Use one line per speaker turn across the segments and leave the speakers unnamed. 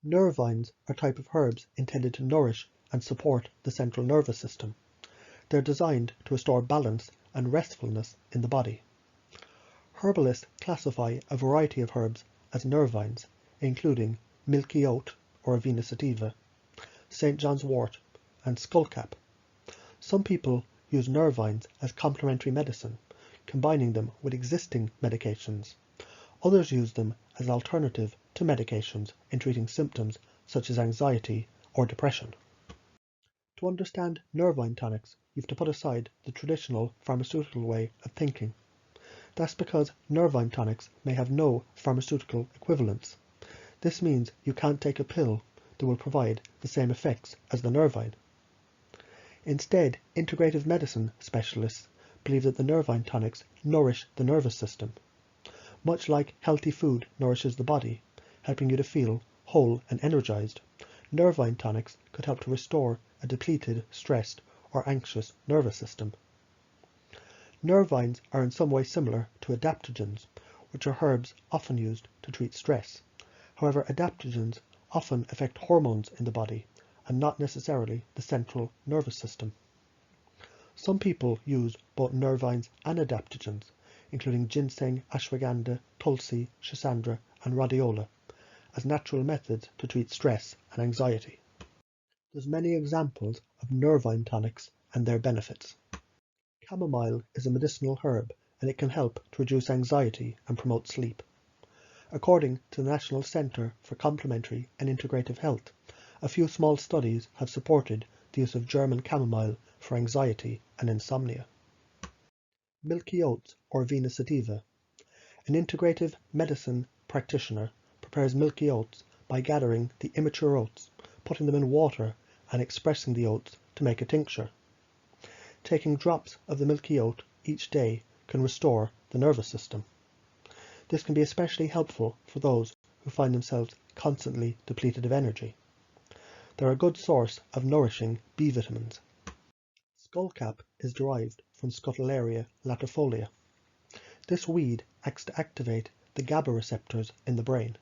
Nervines are a type of herbs intended to nourish and support the central nervous system. They're designed to restore balance and restfulness in the body. Herbalists classify a variety of herbs as nervines, including Milky oat or Avena sativa, St. John's wort, and Skullcap. Some people use nervines as complementary medicine, combining them with existing medications. Others use them as alternative to medications in treating symptoms such as anxiety or depression. To understand nervine tonics, you have to put aside the traditional pharmaceutical way of thinking. That's because nervine tonics may have no pharmaceutical equivalents. This means you can't take a pill that will provide the same effects as the nervine. Instead, integrative medicine specialists believe that the nervine tonics nourish the nervous system. Much like healthy food nourishes the body, helping you to feel whole and energized, nervine tonics could help to restore a depleted, stressed, or anxious nervous system. Nervines are in some way similar to adaptogens, which are herbs often used to treat stress. However, adaptogens often affect hormones in the body and not necessarily the central nervous system. Some people use both nervines and adaptogens, including ginseng, ashwagandha, tulsi, schisandra, and rhodiola, as natural methods to treat stress and anxiety. There's many examples of nervine tonics and their benefits. Chamomile is a medicinal herb and it can help to reduce anxiety and promote sleep. According to the National Centre for Complementary and Integrative Health, a few small studies have supported the use of German chamomile for anxiety and insomnia. Milky oats or Avena sativa. An integrative medicine practitioner prepares milky oats by gathering the immature oats, putting them in water and expressing the oats to make a tincture. Taking drops of the milky oat each day can restore the nervous system. This can be especially helpful for those who find themselves constantly depleted of energy. They're a good source of nourishing B vitamins. Skullcap is derived from Scutellaria latifolia. This weed acts to activate the GABA receptors in the brain.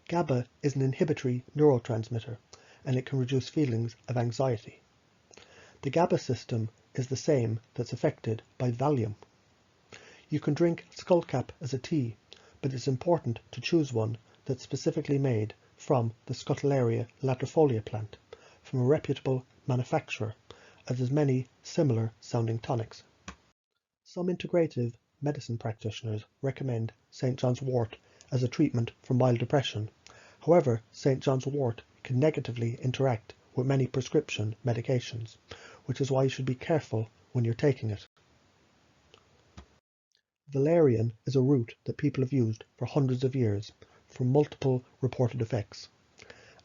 GABA is an inhibitory neurotransmitter and it can reduce feelings of anxiety. The GABA system is the same that's affected by Valium. You can drink Skullcap as a tea, but it's important to choose one that's specifically made from the Scutellaria latifolia plant, from a reputable manufacturer, as there's many similar sounding tonics. Some integrative medicine practitioners recommend St. John's wort as a treatment for mild depression. However, St. John's wort can negatively interact with many prescription medications, which is why you should be careful when you're taking it. Valerian is a root that people have used for hundreds of years for multiple reported effects.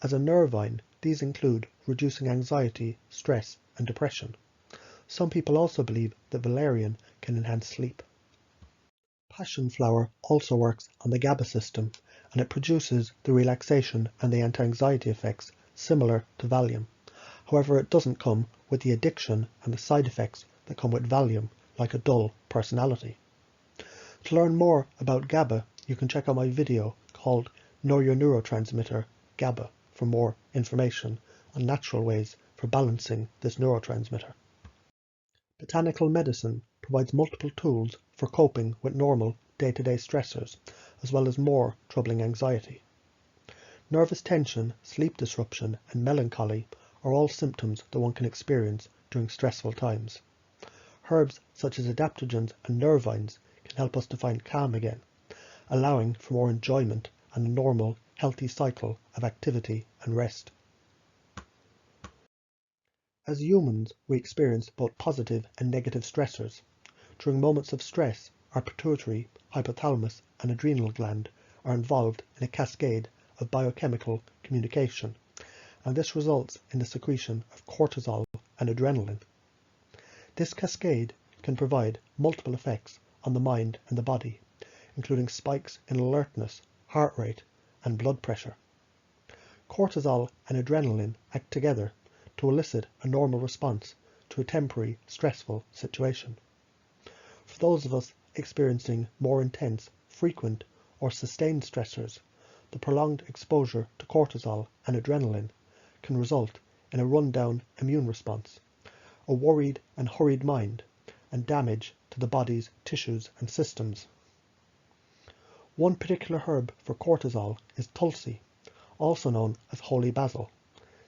As a nervine, these include reducing anxiety, stress, and depression. Some people also believe that valerian can enhance sleep. Passion flower also works on the GABA system, and it produces the relaxation and the anti-anxiety effects similar to Valium. However, it doesn't come with the addiction and the side effects that come with Valium, like a dull personality. To learn more about GABA, you can check out my video called Know Your Neurotransmitter, GABA, for more information on natural ways for balancing this neurotransmitter. Botanical medicine provides multiple tools for coping with normal day-to-day stressors, as well as more troubling anxiety. Nervous tension, sleep disruption, and melancholy are all symptoms that one can experience during stressful times. Herbs such as adaptogens and nervines can help us to find calm again, allowing for more enjoyment and a normal, healthy cycle of activity and rest. As humans, we experience both positive and negative stressors. During moments of stress, our pituitary, hypothalamus, and adrenal gland are involved in a cascade of biochemical communication, and this results in the secretion of cortisol and adrenaline. This cascade can provide multiple effects on the mind and the body, including spikes in alertness, heart rate, and blood pressure. Cortisol and adrenaline act together to elicit a normal response to a temporary stressful situation. For those of us experiencing more intense, frequent, or sustained stressors, the prolonged exposure to cortisol and adrenaline can result in a run-down immune response, a worried and hurried mind, and damage to the body's tissues and systems. One particular herb for cortisol is tulsi, also known as holy basil.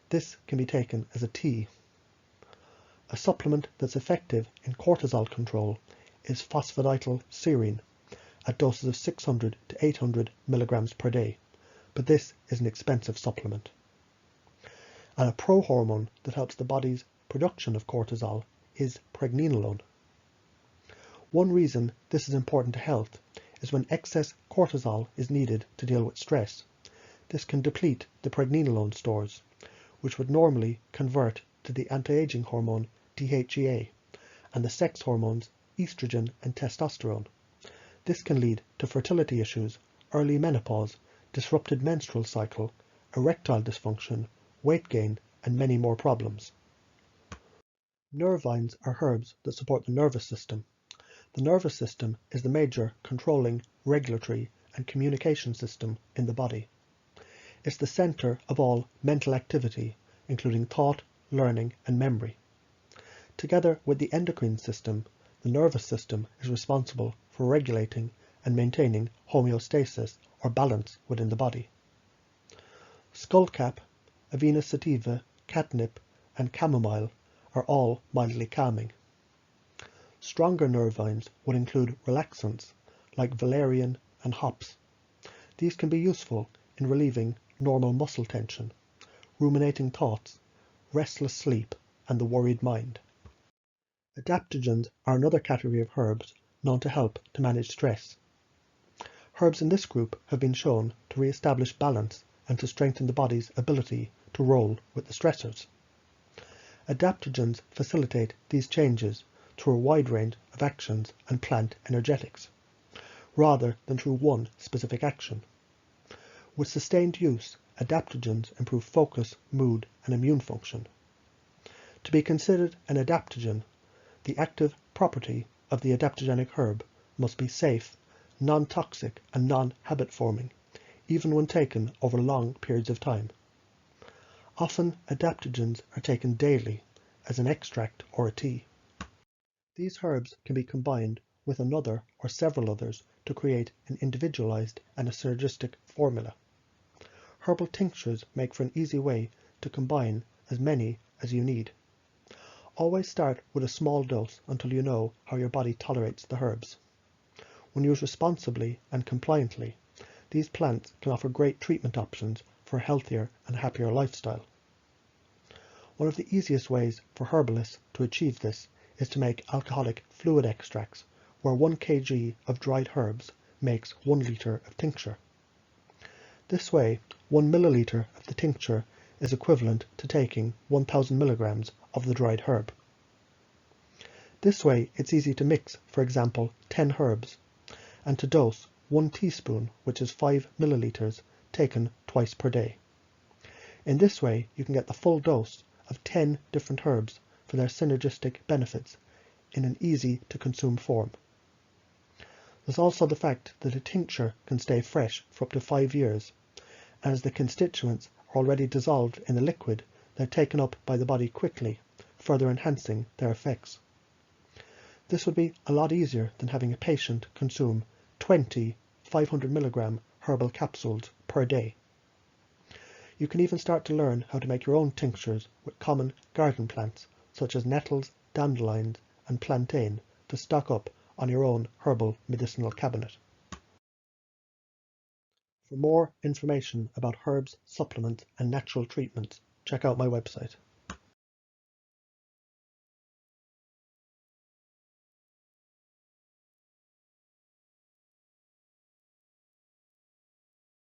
This can be taken as a tea. A supplement that's effective in cortisol control is phosphatidylserine at doses of 600 to 800 milligrams per day, but this is an expensive supplement. And a prohormone that helps the body's production of cortisol is pregnenolone. One reason this is important to health is when excess cortisol is needed to deal with stress. This can deplete the pregnenolone stores, which would normally convert to the anti-aging hormone DHEA and the sex hormones estrogen and testosterone. This can lead to fertility issues, early menopause, disrupted menstrual cycle, erectile dysfunction, weight gain, and many more problems. Nervines are herbs that support the nervous system. The nervous system is the major controlling, regulatory, and communication system in the body. It's the center of all mental activity, including thought, learning, and memory. Together with the endocrine system, the nervous system is responsible for regulating and maintaining homeostasis or balance within the body. Skullcap, Avena sativa, catnip, and chamomile are all mildly calming. Stronger nervines would include relaxants like valerian and hops. These can be useful in relieving normal muscle tension, ruminating thoughts, restless sleep, and the worried mind. Adaptogens are another category of herbs known to help to manage stress. Herbs in this group have been shown to re-establish balance and to strengthen the body's ability to roll with the stressors. Adaptogens facilitate these changes through a wide range of actions and plant energetics, rather than through one specific action. With sustained use, adaptogens improve focus, mood, and immune function. To be considered an adaptogen, the active property of the adaptogenic herb must be safe, non-toxic, and non-habit-forming, even when taken over long periods of time. Often, adaptogens are taken daily as an extract or a tea. These herbs can be combined with another or several others to create an individualized and a synergistic formula. Herbal tinctures make for an easy way to combine as many as you need. Always start with a small dose until you know how your body tolerates the herbs. When used responsibly and compliantly, these plants can offer great treatment options for a healthier and happier lifestyle. One of the easiest ways for herbalists to achieve this is to make alcoholic fluid extracts, where 1 kg of dried herbs makes 1 liter of tincture. This way, 1 milliliter of the tincture is equivalent to taking 1000 milligrams of the dried herb. This way, it's easy to mix, for example, 10 herbs, and to dose 1 teaspoon, which is 5 milliliters, taken twice per day. In this way, you can get the full dose of 10 different herbs for their synergistic benefits in an easy-to-consume form. There's also the fact that a tincture can stay fresh for up to 5 years, and as the constituents are already dissolved in the liquid, they're taken up by the body quickly, further enhancing their effects. This would be a lot easier than having a patient consume 20 500 milligram herbal capsules per day. You can even start to learn how to make your own tinctures with common garden plants such as nettles, dandelions, and plantain to stock up on your own herbal medicinal cabinet. For more information about herbs, supplements, and natural treatments, check out my website.